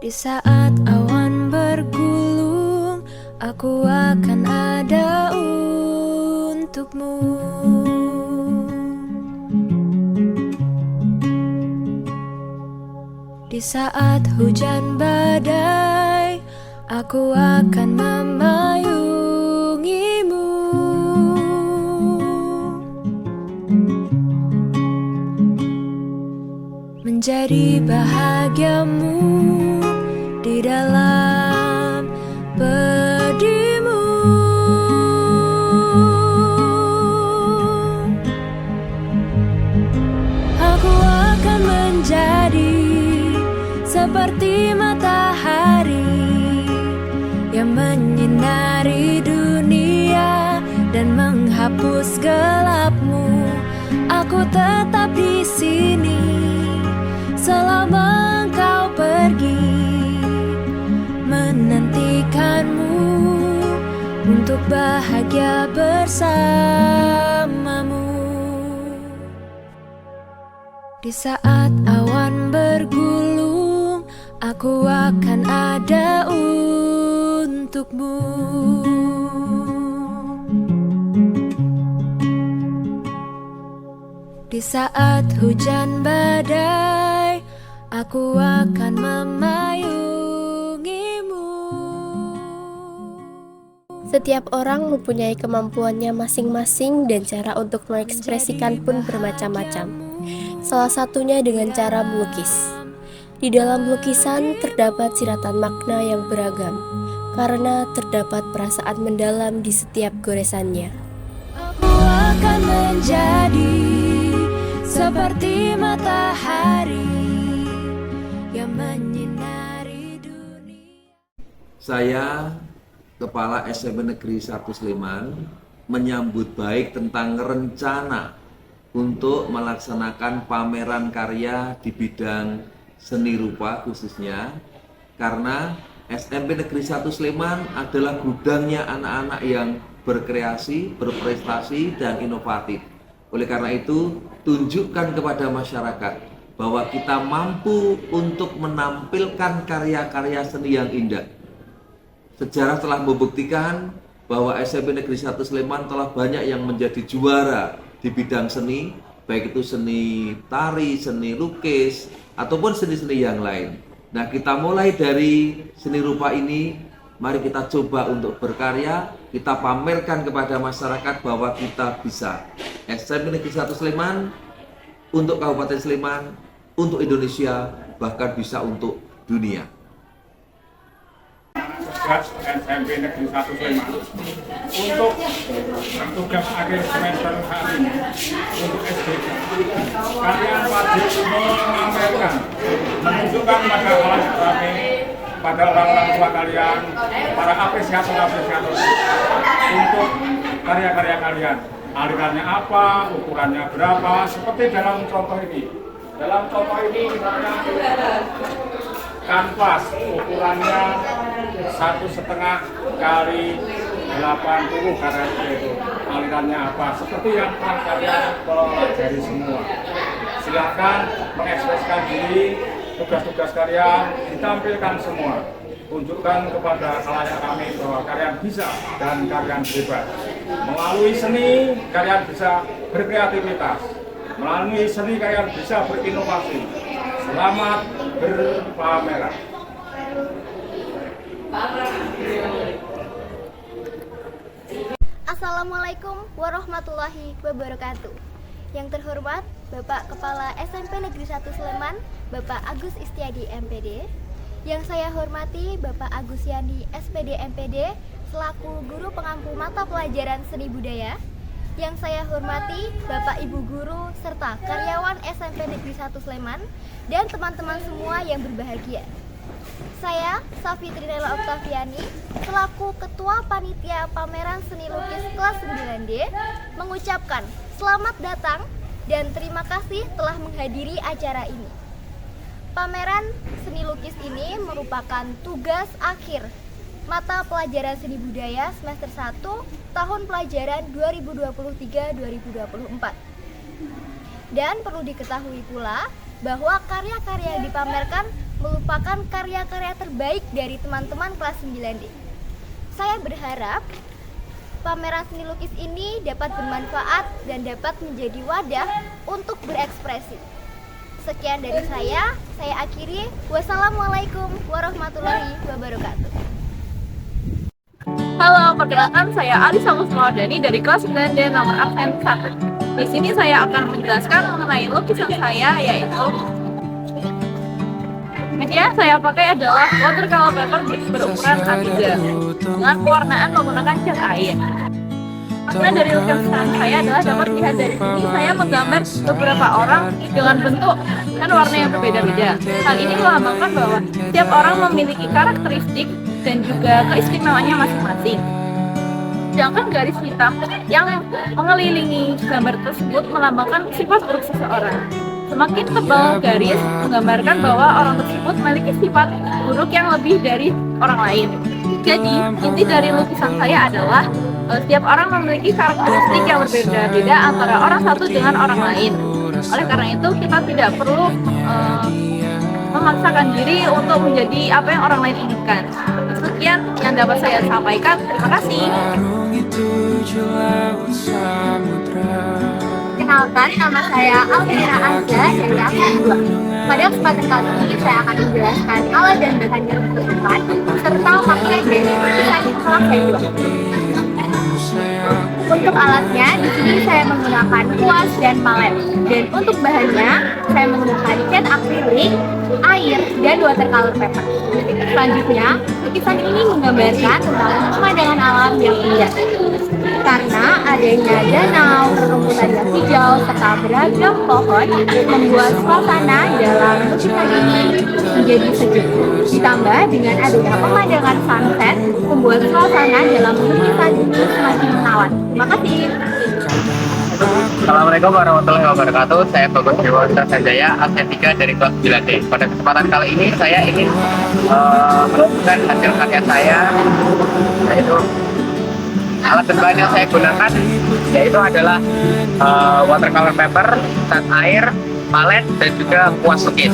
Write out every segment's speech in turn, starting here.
Di saat awan bergulung, aku akan ada untukmu. Di saat hujan badai, aku akan memayungimu. Menjadi bahagiamu di dalam pedimu. Aku akan menjadi seperti matahari yang menyinari dunia dan menghapus gelapmu. Aku tetap di sini selama engkau pergi, menantikanmu untuk bahagia bersamamu. Di saat awan bergulung, aku akan ada untukmu. Di saat hujan badai, aku akan memayungimu. Setiap orang mempunyai kemampuannya masing-masing dan cara untuk mengekspresikan pun bermacam-macam. Salah satunya dengan cara melukis. Di dalam lukisan terdapat siratan makna yang beragam, karena terdapat perasaan mendalam di setiap goresannya. Aku akan menjadi seperti matahari yang menyinari dunia. Saya, Kepala SMP Negeri 1 Sleman, menyambut baik tentang rencana untuk melaksanakan pameran karya di bidang seni rupa khususnya, karena SMP Negeri 1 Sleman adalah gudangnya anak-anak yang berkreasi, berprestasi, dan inovatif. Oleh karena itu, tunjukkan kepada masyarakat bahwa kita mampu untuk menampilkan karya-karya seni yang indah. Sejarah telah membuktikan bahwa SMP Negeri 1 Sleman telah banyak yang menjadi juara di bidang seni, baik itu seni tari, seni lukis, ataupun seni-seni yang lain. Nah, kita mulai dari seni rupa ini, mari kita coba untuk berkarya, kita pamerkan kepada masyarakat bahwa kita bisa. SMP Negeri 1 Sleman, untuk Kabupaten Sleman, untuk Indonesia, bahkan bisa untuk dunia. Tugas SMP Negeri 1 Sleman untuk tugas akhir semester hari ini untuk SDK, kalian wajib memamerkan, menunjukkan pada kelas kami, pada orang-orang tua kalian, para apresiator-apresiator untuk karya-karya kalian. Alirannya apa, ukurannya berapa, seperti dalam contoh ini. Dalam contoh ini misalnya kanvas ukurannya 1,5 kali 80 karena itu alirannya apa, seperti yang kalian pelajari semua. Silakan mengekspresikan diri, tugas-tugas kalian ditampilkan semua. Tunjukkan kepada khalayak kami bahwa kalian bisa dan kalian hebat. Melalui seni kalian bisa berkreativitas. Melalui seni kalian bisa berinovasi. Selamat berpameran. Assalamualaikum warahmatullahi wabarakatuh. Yang terhormat Bapak Kepala SMP Negeri 1 Sleman, Bapak Agus Istiadi MPD. Yang saya hormati Bapak Agus Yandi SPD MPD selaku guru pengampu mata pelajaran seni budaya. Yang saya hormati Bapak Ibu guru serta karyawan SMP Negeri 1 Sleman dan teman-teman semua yang berbahagia. Saya, Safitri Nela Oktaviani, selaku Ketua Panitia Pameran Seni Lukis kelas 9D, mengucapkan selamat datang dan terima kasih telah menghadiri acara ini. Pameran seni lukis ini merupakan tugas akhir mata pelajaran seni budaya semester 1 tahun pelajaran 2023-2024. Dan perlu diketahui pula bahwa karya-karya yang dipamerkan melupakan karya-karya terbaik dari teman-teman kelas 9D. Saya berharap pameran seni lukis ini dapat bermanfaat dan dapat menjadi wadah untuk berekspresi. Sekian dari saya akhiri. Wassalamualaikum warahmatullahi wabarakatuh. Halo, perkenalkan saya Alisa Musmawadani dari kelas 9D nomor absen 1. Di sini saya akan menjelaskan mengenai lukisan saya, yaitu media saya pakai adalah watercolor paper berukuran A3 dengan pewarnaan menggunakan cat air. Makna dari lukisan saya adalah dapat dilihat dari sini saya menggambar beberapa orang dengan bentuk dan warna yang berbeda-beda. Hal ini melambangkan bahwa setiap orang memiliki karakteristik dan juga keistimewaannya masing-masing. Sedangkan garis hitam yang mengelilingi gambar tersebut melambangkan sifat buruk seseorang. Semakin tebal garis menggambarkan bahwa orang tersebut memiliki sifat buruk yang lebih dari orang lain. Jadi, inti dari lukisan saya adalah setiap orang memiliki karakteristik yang berbeda-beda antara orang satu dengan orang lain. Oleh karena itu, kita tidak perlu memaksakan diri untuk menjadi apa yang orang lain inginkan. Sekian yang dapat saya sampaikan. Terima kasih. Kenalkan, nama saya Almira Azza dari absen 2. Pada kesempatan kali ini saya akan menjelaskan alat dan bahan yang diperlukan serta makna dari lukisan kelas saya 2. Untuk alatnya, di sini saya menggunakan kuas dan palet. Dan untuk bahannya, saya menggunakan cat akrilik, air, dan watercolor paper. Selanjutnya, lukisan ini menggambarkan tentang pemandangan alam yang indah. Karena adanya danau, rumputan yang hijau, serta beragam pohon membuat suasana dalam lukisan ini menjadi sejuk. Ditambah dengan adanya pemandangan sunset, membuat suasana dalam lukisan ini semakin menawan. Terima kasih. Assalamualaikum warahmatullahi wabarakatuh. Saya Bagus Dewa Sanjaya, absen 3 dari kelas 9D. Pada kesempatan kali ini saya ingin menunjukkan hasil karya saya, yaitu alat dan bahan yang saya gunakan yaitu adalah watercolor paper, cat air, palet, dan juga kuas lukis.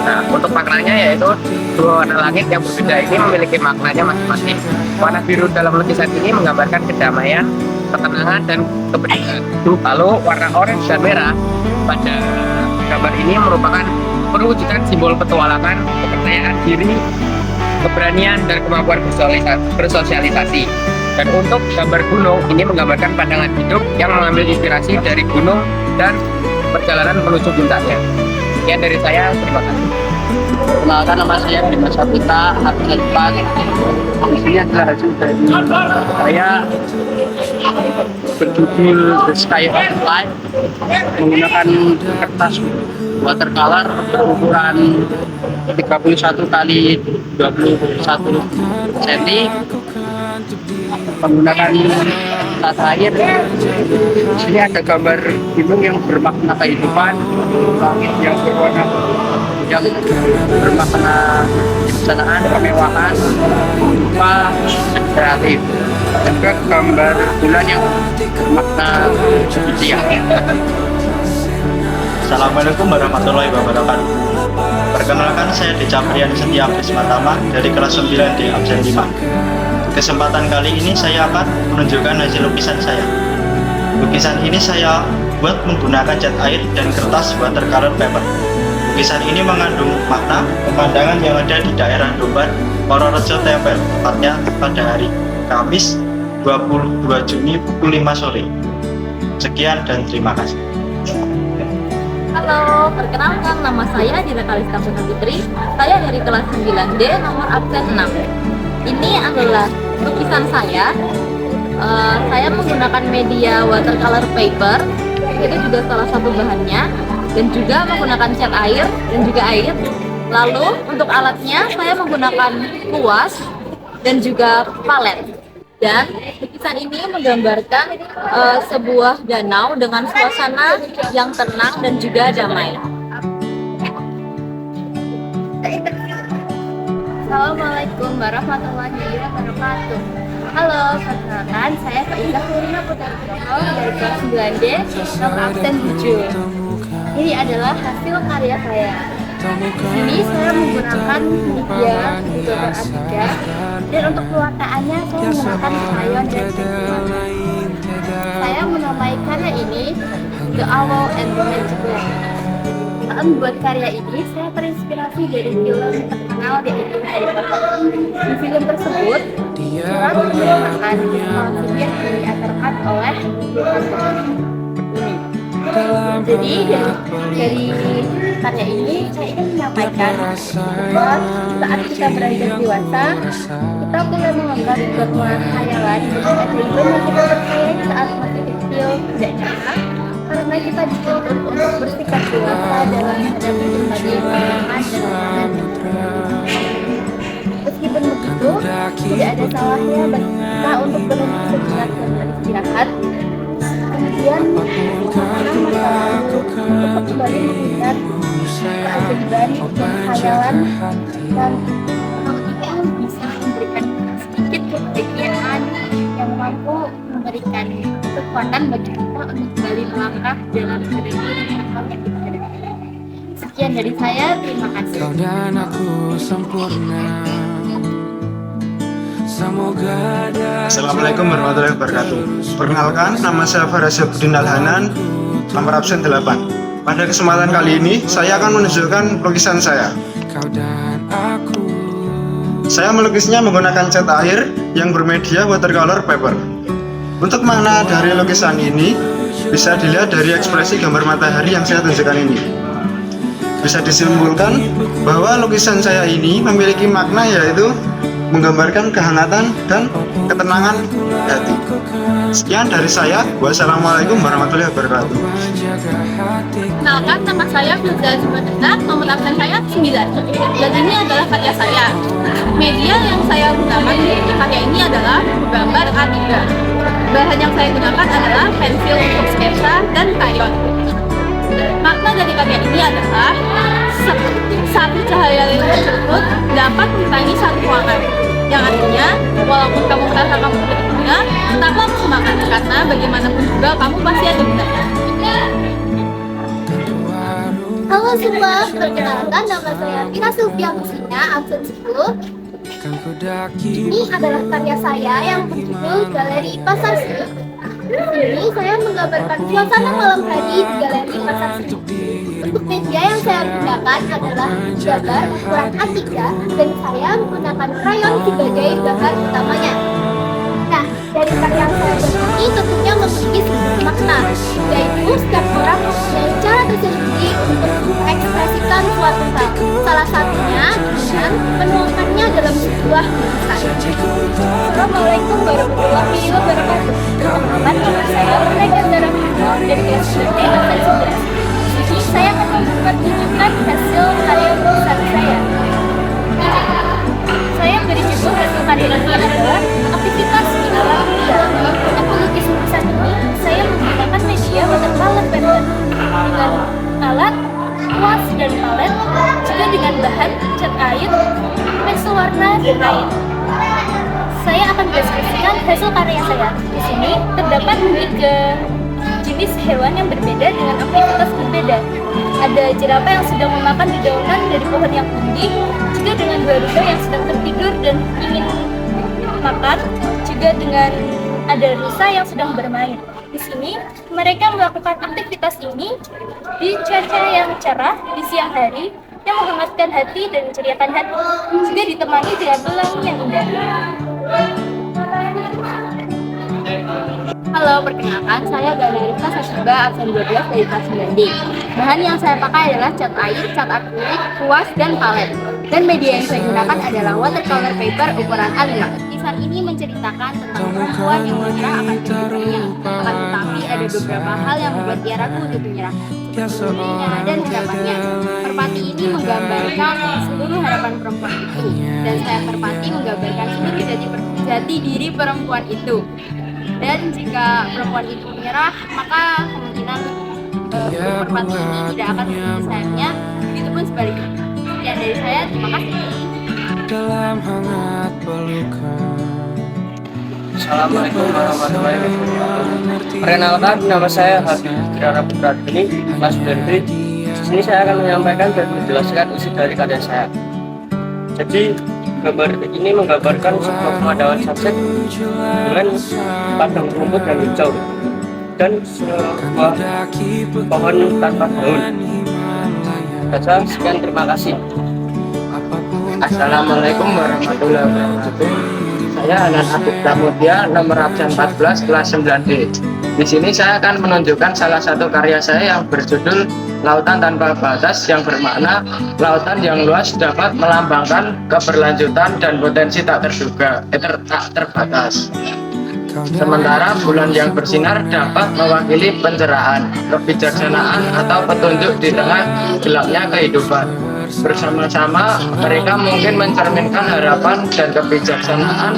Nah, untuk maknanya yaitu dua warna langit yang berbeda ini memiliki maknanya masing-masing. Warna biru dalam lukisan ini menggambarkan kedamaian, ketenangan, dan kebenaran. Lalu warna orange dan merah pada gambar ini merupakan perwujudan simbol petualangan, kepercayaan diri, keberanian, dan kemampuan bersosialisasi. Dan untuk gambar gunung ini menggambarkan pandangan hidup yang mengambil inspirasi dari gunung dan perjalanan menuju puncaknya. Sekian dari saya, terima kasih. Kenalkan, nama saya Dimas Sapita, absen 4. Ini adalah hasil dari saya berjudul The Sky of Life menggunakan kertas watercolor berukuran 31 kali 21 cm menggunakan cat air. Di sini ada gambar gunung yang bermakna kehidupan, langit yang berwarna yang bermakna kesenangan, kemewahan, rupa kreatif, dan juga gambar bulan yang bermakna kesucian. Assalamualaikum warahmatullahi wabarakatuh. Perkenalkan, saya Deca Priyan Setia Prismatama dari kelas 9D absen 5. Kesempatan kali ini saya akan menunjukkan hasil lukisan saya. Lukisan ini saya buat menggunakan cat air dan kertas watercolor paper. Lukisan ini mengandung makna pemandangan yang ada di daerah Domban, Purworejo Tempel, tepatnya pada hari Kamis 22 Juni pukul 5 sore. Sekian dan terima kasih. Halo, perkenalkan, nama saya Dina Kalista Putri. Saya dari kelas 9D nomor absen 6. Ini adalah lukisan saya. Saya menggunakan media watercolor paper, itu juga salah satu bahannya, dan juga menggunakan cat air dan juga air. Lalu untuk alatnya saya menggunakan kuas dan juga palet. Dan lukisan ini menggambarkan sebuah danau dengan suasana yang tenang dan juga damai. Assalamualaikum warahmatullahi wabarakatuh. Halo, perkenalkan saya Faiza Kurina Putri dari kelas 9D nomor absen 7. Ini adalah hasil karya saya. Di sini saya menggunakan media gambar A3 dan untuk pewarnaannya saya menggunakan crayon dan pensil. Saya menamai karya ini The Owl and the Magic Lamp. Saat membuat karya ini, saya terinspirasi dari film terkenal yaitu Harry Potter. Di film tersebut, surat permintaan sihir diaturkan oleh ini. Jadi dari karya ini saya ingin menyampaikan bahwa saat kita beranjak dewasa, kita boleh menganggap bahwa khayalan dan ajaib yang kita percayai saat masih kecil tidak nyata, karena kita dituntut untuk bersikap dewasa dalam menghadapi berbagai tantangan dan meskipun begitu, tidak ada salahnya bagi kita untuk berhenti sejenak dan beristirahat. Kemudian mengenang masa lalu untuk kembali mengingat keajaiban dan khayalan dan hal ini bisa memberikan sedikit kebahagiaan yang mampu memberikan kekuatan bagi kita untuk kembali melangkah dalam menghadapi hal yang kita hadapi. Sekian dari saya, terima kasih. Kau dan aku sempurna. Assalamualaikum warahmatullahi wabarakatuh. Perkenalkan, nama saya Faraz Syafruddin Alhanan, nomor absen 8. Pada kesempatan kali ini, saya akan menunjukkan lukisan saya. Saya melukisnya menggunakan cat air yang bermedia watercolor paper. Untuk makna dari lukisan ini, bisa dilihat dari ekspresi gambar matahari yang saya tunjukkan ini. Bisa disimpulkan bahwa lukisan saya ini memiliki makna yaitu menggambarkan kehangatan dan ketenangan hati. Sekian dari saya. Wassalamualaikum warahmatullahi wabarakatuh. Kenalkan, nama saya Filza Zubatina, nomor absen saya 9. Dan ini adalah karya saya. Media yang saya gunakan di karya ini adalah gambar A3. Bahan yang saya gunakan adalah pensil untuk sketsa dan crayon. Makna dari karya ini adalah satu cahaya lilin tersebut dapat menerangi satu ruangan, yang artinya walaupun kamu merasa kamu tidak berguna, tetaplah bersemangat karena bagaimanapun juga kamu pasti ada gunanya. Halo semua, perkenalkan nama saya Tina Sylvia Musina, absen 10. Ini adalah karya saya yang berjudul Galeri Pasar Seni. Di sini saya menggambarkan suasana malam hari di Galeri Pasar Seni. Untuk media yang saya gunakan adalah gambar ukuran A3 dan saya menggunakan krayon sebagai bahan utamanya. Nah, dari karya yang saya buat ini tentunya memiliki sebuah makna, yaitu setiap orang mempunyai cara tersendiri untuk mengekspresikan suatu hal. Salah satunya dengan menuangkannya dalam sebuah lukisan. Assalamualaikum warahmatullahi wabarakatuh. Perkenalkan, nama saya Renega Zarafino dari kelas 9D absen 11. Saya akan mempertunjukkan hasil karya lukisan saya. Saya beri judul hasil karya ini adalah aktivitas di alam liar. Untuk melukis lukisan ini, saya menggunakan media watercolor paper dengan alat kuas dan palet, juga dengan bahan cat air, pensil warna dan lain. Saya akan mendeskripsikan hasil karya saya. Di sini terdapat 3 jenis hewan yang berbeda dengan aktivitas berbeda. Ada jerapah yang sedang memakan dedaunan dari pohon yang tinggi, juga dengan garuda yang sedang tertidur dan ingin makan, juga dengan ada rusa yang sedang bermain. Di sini mereka melakukan aktivitas ini di cuaca yang cerah di siang hari yang menghangatkan hati dan menceriakan hati, juga ditemani dengan pelangi yang indah. Halo, perkenalkan, saya Galerita Sasiba, absen 12 dari kelas 9D. Bahan yang saya pakai adalah cat air, cat akrilik, kuas, dan palet. Dan media yang saya gunakan adalah watercolor paper ukuran A5. Lukisan ini menceritakan tentang perempuan yang menyerah akan kehidupannya. Akan tetapi ada beberapa hal yang membuat ia ragu untuk menyerah, seperti dirinya dan harapannya. Merpati ini menggambarkan seluruh harapan perempuan itu. Dan saya Merpati menggambarkan seluruh jati diri perempuan itu. Dan jika perempuan itu menyerah, maka kemungkinan merpati ini tidak akan memiliki sayapnya, begitupun sebaliknya. Sekian dari saya, terima kasih. Assalamualaikum warahmatullahi wabarakatuh. Perkenalkan, nama saya Habib Kirana Putra ini, kelas 9B. sini saya akan menyampaikan dan menjelaskan isi dari karya saya. Jadi gambar ini menggambarkan sebuah pemandangan sunset dengan padang rumput yang hijau dan sebuah pohon tanpa daun. Sekian, terima kasih. Assalamualaikum warahmatullahi wabarakatuh. Saya Anan Abid Pramudia, nomor absen 14, kelas 9D. Di sini saya akan menunjukkan salah satu karya saya yang berjudul Lautan Tanpa Batas, yang bermakna lautan yang luas dapat melambangkan keberlanjutan dan potensi tak terbatas. Sementara bulan yang bersinar dapat mewakili pencerahan, kebijaksanaan, atau petunjuk di tengah gelapnya kehidupan. Bersama-sama mereka mungkin mencerminkan harapan dan kebijaksanaan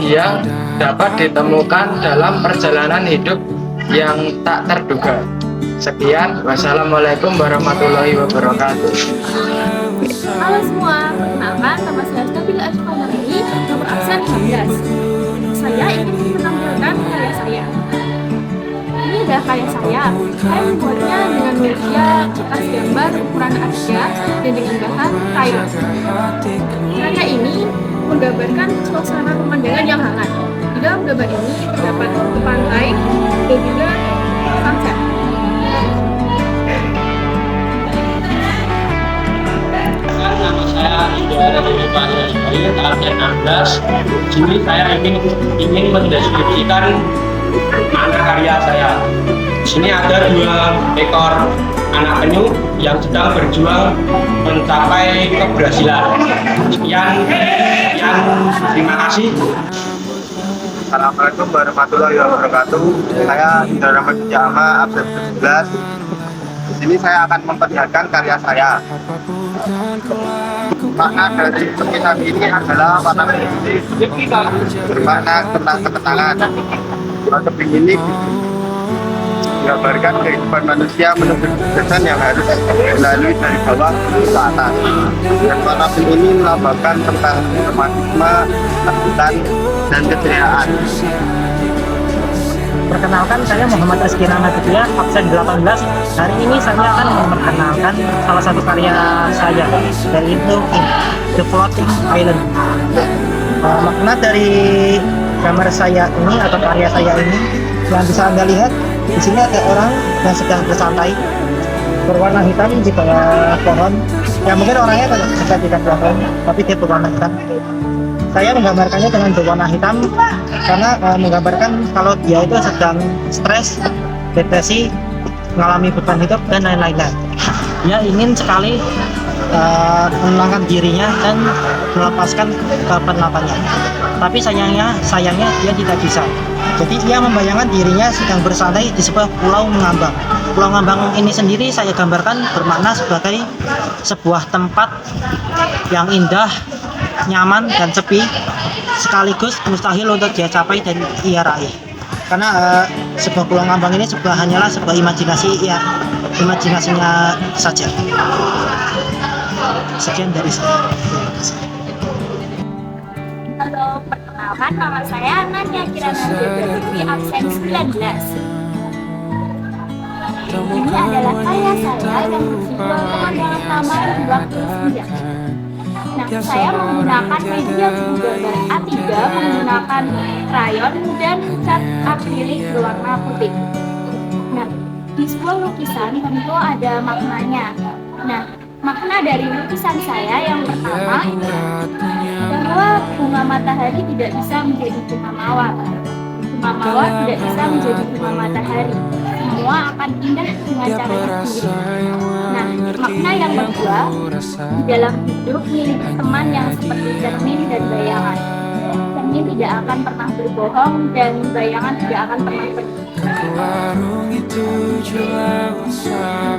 yang dapat ditemukan dalam perjalanan hidup yang tak terduga. Sekian, wassalamualaikum warahmatullahi wabarakatuh. Halo semua, perkenalkan nama saya Nabila Ashkamari, nomor absen 12. Saya ingin menampilkan karya saya. Ini adalah karya saya membuatnya dengan media kertas gambar ukuran A3 dan dengan bahan kayu. Karya ini menggambarkan suasana pemandangan yang hangat. Di dalam gambar ini terdapat pantai dan juga sunset. Nama saya Indra dari absen 16. Sini saya ingin mendeskripsikan makna karya saya. Di sini ada 2 ekor anak penyu yang sedang berjuang mencapai keberhasilan. Sekian, terima kasih. Assalamualaikum warahmatullahi wabarakatuh. Saya Indra Rahmat Jama, absen 11. Di sini saya akan memperlihatkan karya saya. Makna dari lukisan ini adalah warna putih, bermakna tentang ketenangan. Tebing ini menggambarkan kehidupan manusia menuju kesuksesan yang harus dilalui dari bawah ke atas. Dan warna pink ini melambangkan tentang romantisme, ketakutan, dan keceriaan. Perkenalkan, saya Muhammad Rizky Ramaditya, absen 18. Hari ini saya akan memperkenalkan salah satu karya saya, yaitu The Floating Island. Makna dari gambar saya ini atau karya saya ini yang bisa Anda lihat, di sini ada orang yang sedang bersantai, berwarna hitam di bawah pohon. Ya mungkin orangnya bisa tidak pohon, tapi dia berwarna hitam. Saya menggambarkannya dengan berwarna hitam karena menggambarkan kalau dia itu sedang stres, depresi, mengalami beban hidup, dan lain-lain. Dia ingin sekali menenangkan dirinya dan melepaskan kepenatan. Tapi sayangnya dia tidak bisa. Jadi ia membayangkan dirinya sedang bersantai di sebuah pulau mengambang. Pulau Ngambang ini sendiri saya gambarkan bermakna sebagai sebuah tempat yang indah, nyaman dan sepi, sekaligus mustahil untuk dia capai dan ia raih. Karena sebuah Pulau Ngambang ini hanyalah sebuah imajinasinya saja. Sekian dari saya. Halo, perkenalkan nama saya Nanya Kirana Dewi, absen 19. Ini adalah karya saya yang berjudul Pemandangan Taman di Waktu Senja. Nah, saya menggunakan media gambar A3 menggunakan krayon dan cat akrilik berwarna putih. Nah, di sebuah lukisan tentu ada maknanya. Nah, makna dari lukisan saya yang pertama, bahwa bunga matahari tidak bisa menjadi bunga mawar. Bunga mawar tidak bisa menjadi bunga matahari. Semua akan indah dengan caranya sendiri. Nah, makna yang kedua, di dalam hidup miliki teman yang seperti cermin dan bayangan. Cermin tidak akan pernah berbohong dan bayangan tidak akan pernah pergi. Halo, kita nama saya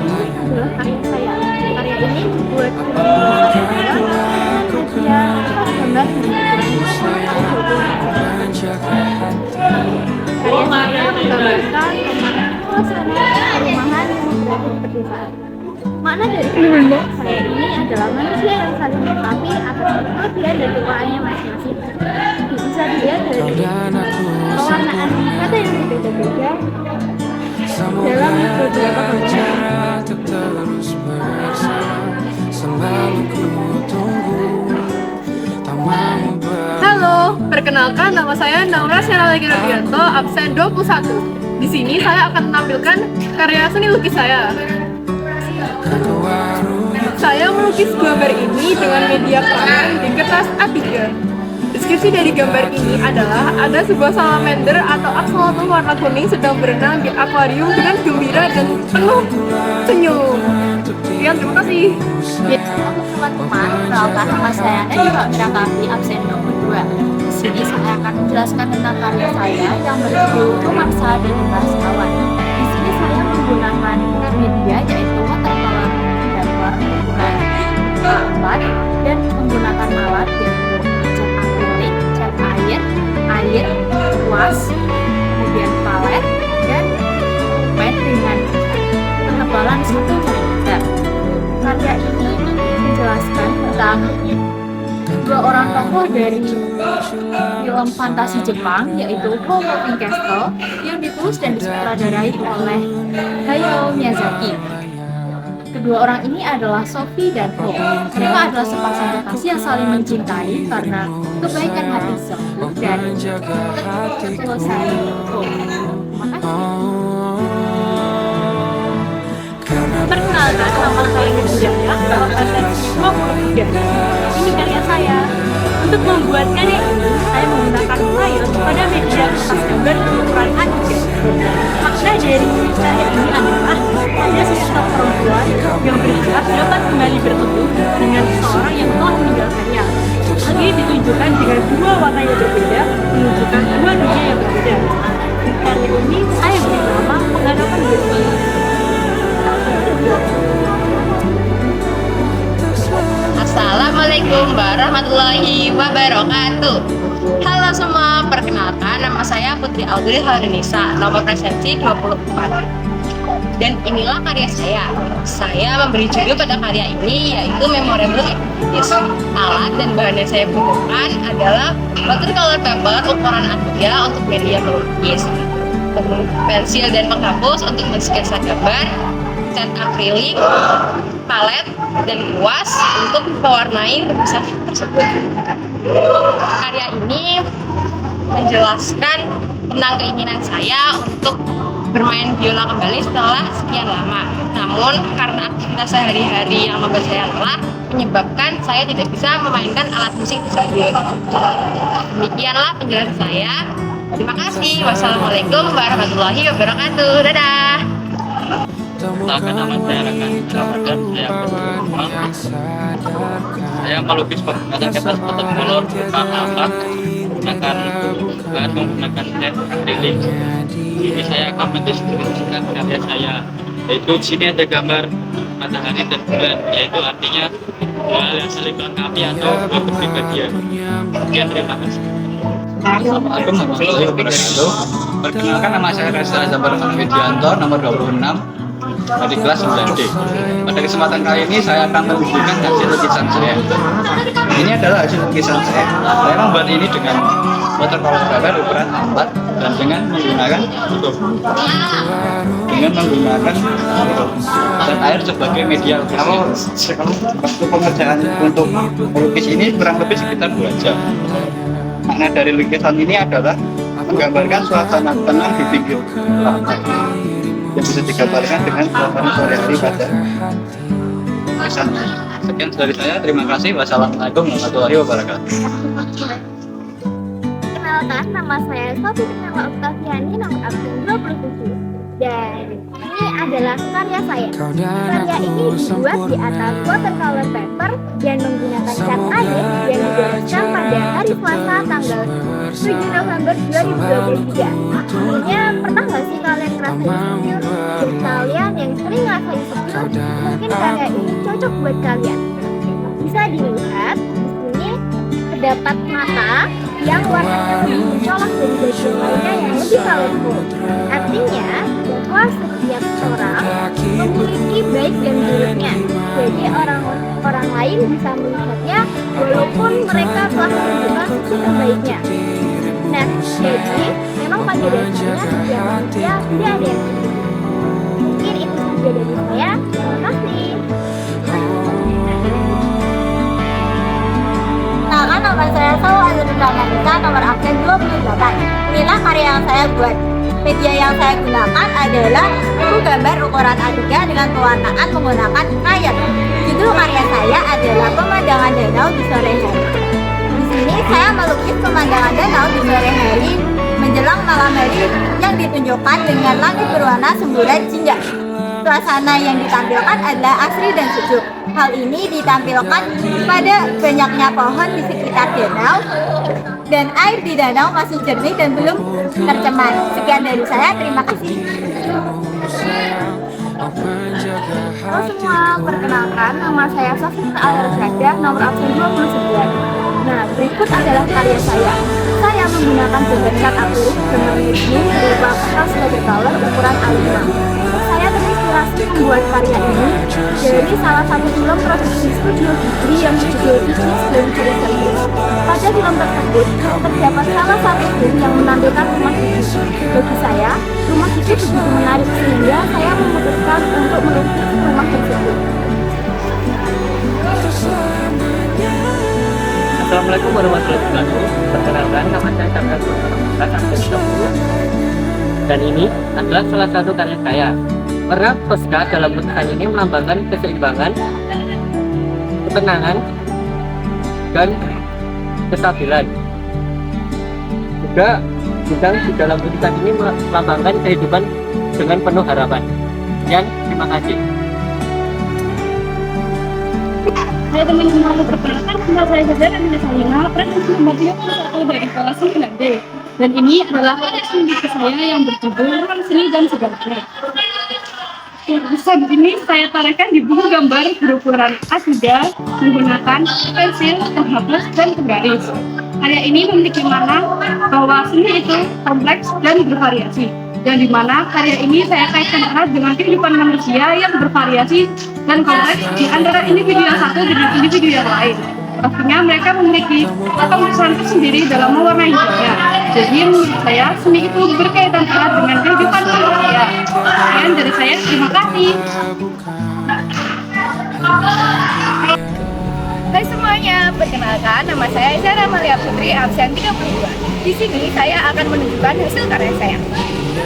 Ini adalah karya saya. Karya ini dibuat saya gambar karya saya menggambarkan suasana perumahan yang berada di pedesaan. Makna dari kata saya ini adalah manusia yang saling melengkapi atas kelebihan dan kekurangannya masing-masing. Bisa dilihat dari pewarnaan kata yang berbeda-beda dalam beberapa pembahasan. Halo, perkenalkan nama saya Naura Syanalagi Rudianto, absen 21. Di sini saya akan menampilkan karya seni lukis saya. Saya melukis gambar ini dengan media pewarna di kertas A3. Deskripsi dari gambar ini adalah ada sebuah salamander atau axolotl warna kuning sedang berenang di akuarium dengan gembira dan penuh senyum. Sekian, terima kasih. Untuk teman-teman, perkenalkan nama saya Najwa Mirakafi, absen 22. Di sini saya akan menjelaskan tentang karya saya yang berjudul Romansa dan Ras Kawan. Di sini saya menggunakan media yaitu watercolor paper ukuran A4 dan menggunakan alat yaitu cat akrilik, cat air, kuas, kemudian palet dan pet dengan ketebalan 1 mm. Karya ini menjelaskan tentang dua orang tokoh dari film fantasi Jepang yaitu Home Moving Castle yang ditulis dan disutradarai oleh Hayao Miyazaki. Kedua orang ini adalah Sophie dan Ho. Mereka adalah sepasang kekasih yang saling mencintai karena kebaikan hati Sophie dan ketulusan Ho. Terima kasih. Perkenalkan, nama saya Hidayah, absen 23. Ini karya saya. Untuk membuat karya ini, saya menggunakan file pada media kertas gambar berukuran A3. Makna dari karya ini adalah ada sosok perempuan yang berharap dapat kembali bertemu dengan seseorang yang telah meninggalkannya. Hal ini ditunjukkan dengan dua warna yang berbeda, menunjukkan dua dunia yang berbeda. Karya ini saya beri nama Penghadapan Diri. Assalamualaikum warahmatullahi wabarakatuh. Halo semua, perkenalkan nama saya Putri Audrey Harinisa, nomor presensi 24. Dan inilah karya saya. Saya memberi judul pada karya ini yaitu Memorable Activities. Alat dan bahan yang saya gunakan adalah watercolor paper ukuran A3 untuk media melukis, pensil dan penghapus untuk mensketsa gambar, cat akrilik, palet, dan kuas untuk mewarnai lukisan tersebut. Karya ini menjelaskan tentang keinginan saya untuk bermain biola kembali setelah sekian lama. Namun karena aktivitas sehari-hari yang membuat saya lelah, menyebabkan saya tidak bisa memainkan alat musik tersebut. Demikianlah penjelasan saya. Terima kasih. Wassalamualaikum warahmatullahi wabarakatuh. Dadah. Perkenalkan, nama saya Ramadan. Saya melukis menggunakan kertas watercolor A4 menggunakan cat akrilik. Ini saya akan mendeskripsikan karya saya, yaitu di sini ada gambar matahari dan bulan, yaitu artinya hal yang saling melengkapi atau dua kepribadian. Sekian, terima kasih. Assalamualaikum warahmatullahi wabarakatuh. Perkenalkan, nama saya Reza Zabar Widianto, nomor 26 dari kelas 9D. Pada kesempatan kali ini saya akan menunjukkan hasil lukisan saya. Ini adalah hasil lukisan saya. Saya membuat ini dengan watercolor paper ukuran A4 dan dengan menggunakan cat air sebagai media lukis. Waktu pengerjaan untuk melukis ini kurang lebih sekitar 2 jam. Makna dari lukisan ini adalah menggambarkan suasana tenang di pinggir pantai yang bisa digambarkan dengan suasana sore hari pada lukisan. Sekian dari saya, terima kasih. Wassalamualaikum warahmatullahi wabarakatuh. Kenalkan, nama saya Sophie Purnama Oktaviani, nomor absen 27. Dan ini adalah karya saya. Karya ini dibuat di atas watercolor paper dan menggunakan cat air yang digoreskan pada hari Selasa tanggal 7 November 2023. Akhirnya pernah nggak sih kalian ngerasain insecure? Untuk kalian yang sering ngerasain insecure, mungkin karya ini cocok buat kalian. Bisa dilihat di sini terdapat mata yang warnanya lebih mencolok dari bagian lainnya yang lebih colorful. Artinya, bahwa setiap orang memiliki baik dan buruknya. Jadi orang lain bisa melihatnya walaupun mereka telah menunjukkan sisi terbaiknya. Nah, jadi memang pada dasarnya setiap manusia tidak ada yang sempurna. Mungkin itu saja dari saya. Terima kasih. Kenalkan, nama saya Saul Azrul nomor absen 28. Inilah karya yang saya buat. Media yang saya gunakan adalah buku gambar ukuran A3 dengan pewarnaan menggunakan crayon. Judul karya saya adalah Pemandangan Danau di Sore Hari. Di sini saya melukis pemandangan danau di sore hari menjelang malam hari yang ditunjukkan dengan langit berwarna semburat jingga. Suasana yang ditampilkan adalah asri dan sejuk. Hal ini ditampilkan pada banyaknya pohon di sekitar danau dan air di danau masih jernih dan belum tercemar. Sekian dari saya, terima kasih. Halo semua, perkenalkan nama saya Sofia Al-Rasyada, nomor absen 29. Nah, berikut adalah karya saya. Saya menggunakan gambar cat akrilik dengan medium berupa kertas watercolor ukuran A5. Saya terinspirasi membuat karya ini dari salah satu film produksi Studio Ghibli yang berjudul Disney's Dream Series. Pada film tersebut, terdapat salah satu film yang menampilkan rumah Ghibli. Bagi saya, rumah Ghibli begitu menarik sehingga saya memutuskan untuk melukis rumah tersebut. Assalamualaikum warahmatullahi wabarakatuh. Perkenalkan, nama saya Chandra Absen 30. Dan ini adalah salah satu karya saya. Warna Tosca dalam lukisan ini melambangkan keseimbangan, ketenangan, dan kestabilan. Juga bintang di dalam lukisan ini melambangkan kehidupan dengan penuh harapan. Dan terima kasih. Hai teman-teman, perkenalkan nama saya Chandra Salina, presentasi nomor 31 dari kelas 9D. Dan ini adalah karya seni saya yang berjudul Ruang Seni dan Segalanya. Lukisan ini saya tarekan di buku gambar berukuran A3 menggunakan pensil, penghapus, dan penggaris. Karya ini memiliki makna bahwa seni itu kompleks dan bervariasi, dan di mana karya ini saya kaitkan erat dengan kehidupan manusia yang bervariasi dan kompleks di antara individu yang satu dengan individu yang lain. Pastinya mereka memiliki keunggulan tersendiri dalam mewarnai hidupnya. Jadi menurut saya seni itu berkaitan erat dengan kehidupan manusia. Sekian dari saya, terima kasih. Hai semuanya, perkenalkan nama saya Zara Malia Putri, absen 32. Di sini saya akan menunjukkan hasil karya saya.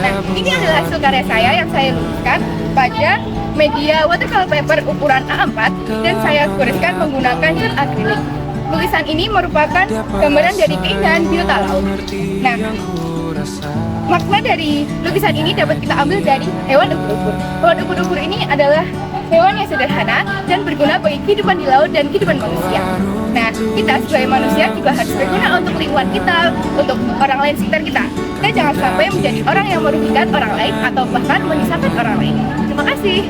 Nah, ini adalah hasil karya saya yang saya lukiskan pada media watercolor paper ukuran A4 dan saya goreskan menggunakan cat akrilik. Lukisan ini merupakan gambaran dari keindahan biota laut. Nah, makna dari lukisan ini dapat kita ambil dari hewan ubur-ubur. Hewan ubur-ubur ini adalah hewan yang sederhana dan berguna bagi kehidupan di laut dan kehidupan manusia. Nah, kita sebagai manusia juga harus berguna untuk lingkungan kita, untuk orang lain sekitar kita. Kita jangan sampai menjadi orang yang merugikan orang lain atau bahkan menyisakan orang lain. Terima kasih.